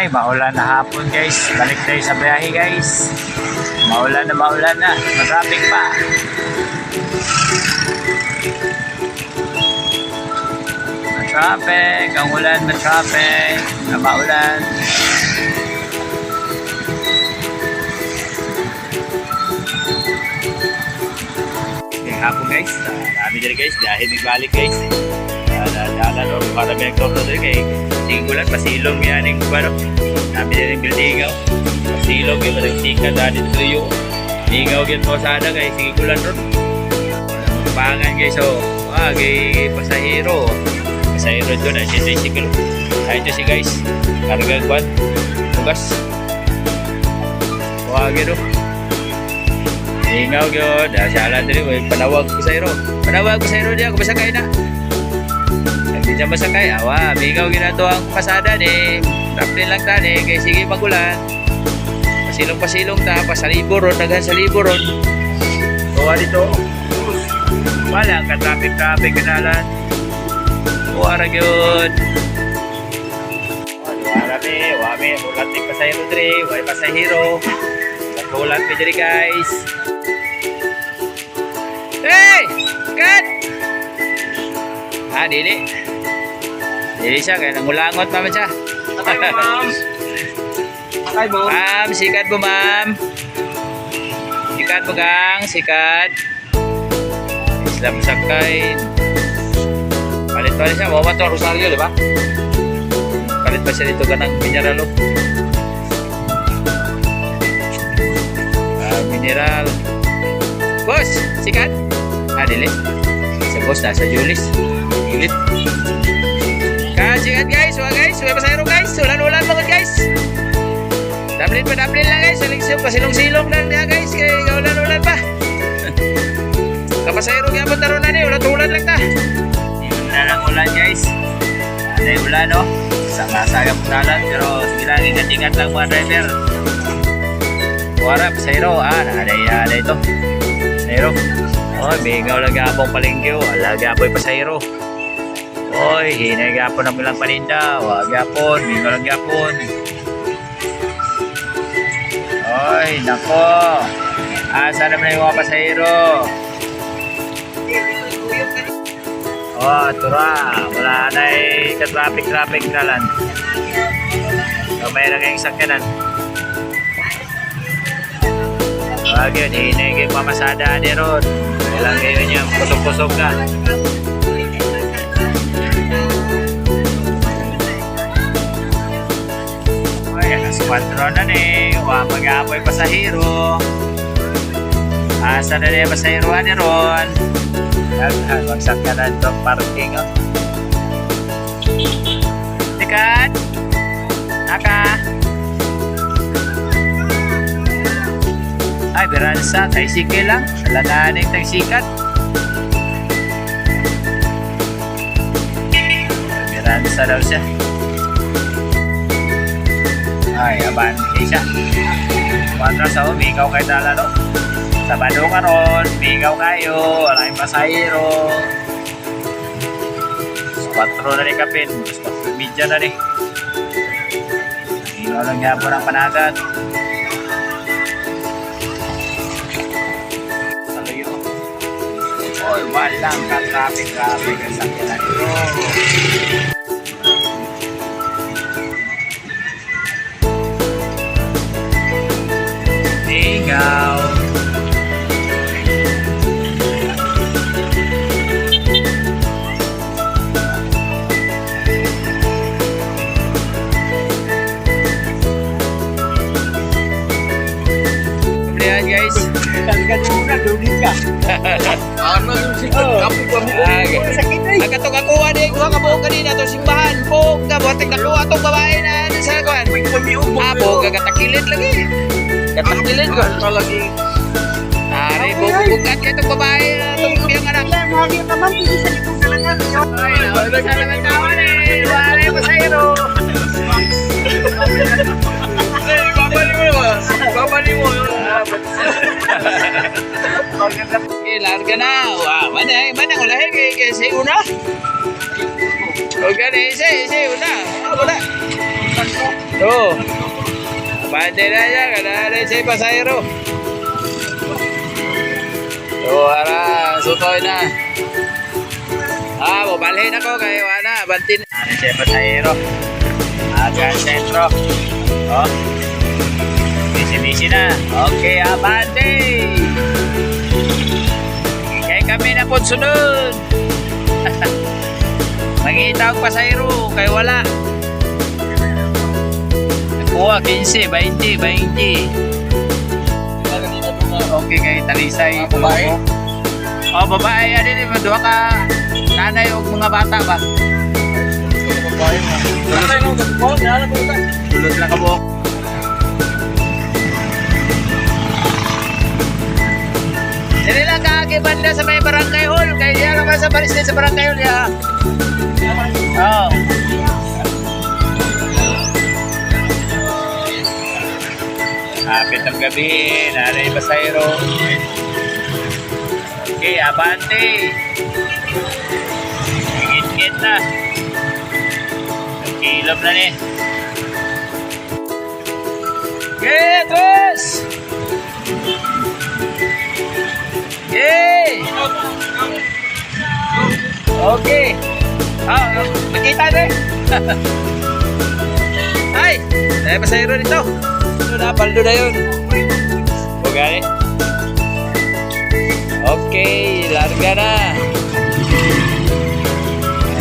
Ay, maulan na hapon guys. Balik tayo sa biyahe guys. Maulan na. Matraffic pa. Matraffic. Ang ulan, matraffic. Na maulan. Okay, hapon guys. Dami dyan guys. Biyahe balik guys. Dalan o para may aktor na doon kay sigulan pasilong yan yung ano nabi din yung buildingaw pasilong yung malagsikat na dito yung lingaw yung posada kay sigulan ron pangan guys so kay pasahero doon ay tricycle ay ito si guys kargang kwan tugas wagin o lingaw yun salan din panawag pasahero diya kung masakay na hindi siya masakay, awa, bigaw ginato ang pasada ni Raplin lang tani, kaya sige magulan pasilong ta, pasaliburon naghan sa liburon kuha dito wala ka traffic kanalan kuha yun wami ulat ni pasahero dre wala pasahero ulat ni dre guys hey, cut Dili siya, kaya nangulangot mama siya. Sakay mo, ma'am. Sakay mo. Ma'am, sikat mo, ma'am. Sikat mo, gang. Sikat. Islam sakay. Palit pa rin siya. Mawa to, Rosario, di ba? Palit pa siya dito ka ng mineral, oh. Mineral. Boss, sikat. Dili. Sa boss, nasa Julis. Ulit. Sikat guys, may pasahero guys, ulan mga guys. Daplin lang guys, pasilong-silong lang niya guys, kaya ulan pa. Kapasahero kaya po taronan eh, ulan lang ta. Yun na lang ulan guys. Ada ulan no, saga putalan pero sige ingat lang mga driver. Kuwara pasahero, ada ito. Pasahero. Oh, bigaw lagi apong palengke, lagi apoy pasahero. Oy, hinay gapon na bilang paninda. Wag gapon, bingo lang gapon. Oy, nako. Asa naman yung mga pasahero? Oh, tura. Wala na ka-traffic na lang. So, may lang yung sakyanan. Wag yun, hinay yung mamasada ni Ron. Kailang kayo niya, kusog-kusog ka. Patron na ni, mag-aapoy pasahero. Asa na niya pasahero ni Ron. Magsakya na itong parking. Sikat! Naka! Ay, biransa, tricycle lang. Alananing tang sikat. Biransa daw siya. Ay, abante siya. Kuwatra sa umigaw kayo tala no. Sa Badong ron, umigaw kayo. Wala yung pasahero. Kuwatro na rin kapin. Kuwatro media na rin. Umigaw lang niya po ng panagat. Saluyo. Oy, walang ka-traffic ang sakyanan ito. Ikaw. Kemudian guys, Kalikan muna, dulit ka. Ano yung sikat? Kapit ko mo. Sakit eh. Agad ako ani ko kabuo kanina to simbahan. Po, kabuting nakuha tong babae na sa kuan. Abo gagatakilid lagi. Katakilid ko. Lagi. Ari bukat kay tong babae na tong biyang anak. Mahagi ka man, hindi sa likod ka lang. Ay, nawala sa naman kawan eh. Wala pa sayro. Babali mo. Larga na. Wah, mana ko lahi kay sa una. O gani sa una. Wala. Oo. Pwede na yan. Kada rin siya pasayro. So, ara, sutoy na. Bubalhin ako kayo, ana. Bantin. Ano siya pasayro. Agan sentro. Oh. Misi-misi na. Okay, abante. Kaya kami na po sunod. Mangita ang pasayro. Kaya wala. Nakuha, 15, 20, 20. Okay, kay Talisay. Babae? Oh, babae. Ano din, madua ka nanay o mga bata ba? Babae na. Kasi nung kapupon, yan po ito. Tulot lang ka buhok. Hindi lang kaakiban na sa may barangay hall. Kaya diyan naman sa baris din sa barangay hall. Ya. Oo. Hapit ang gabi. Nanay Basayro. Okay, abante. Hingit-hingit na. Kilom na ni. Okay, terus. Okay. Okay. Nakita na eh. Ay, dahil pasayro dito. Ito na, paldo na yun. Bugari. Okay, larga na.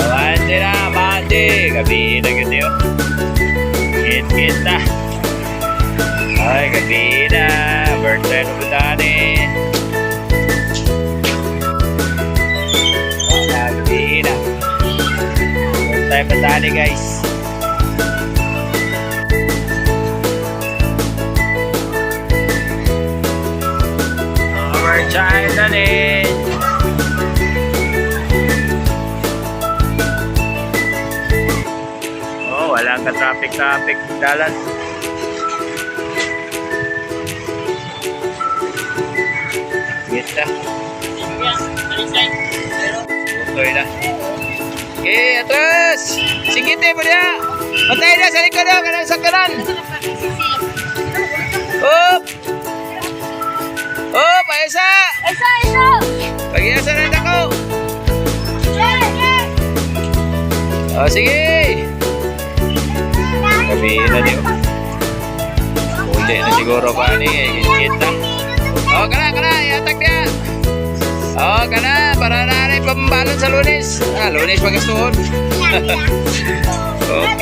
Abante na, abante. Gabi na ganda yun. Hit na. Ay, gabi na. Birthday na budani. Gabi na. Birthday budani, guys. Birthday na rin. Oh, walang ka-traffic dalan. Kita. Tutoy na. Okay, atras! Singkite mo niya! Matay na sa likod na! Kanang sakaran! Up! Up! Ayasa! Isa! Pag-iasa na ako! Yeah! Oh, sige! Gabi na niyo. Uli na siguro pa ni. Kita. Oh, kana! Iatag niya! Oh, kana! Para na rin pambalon sa Lunes. Lunes pagkastuhon. Okay.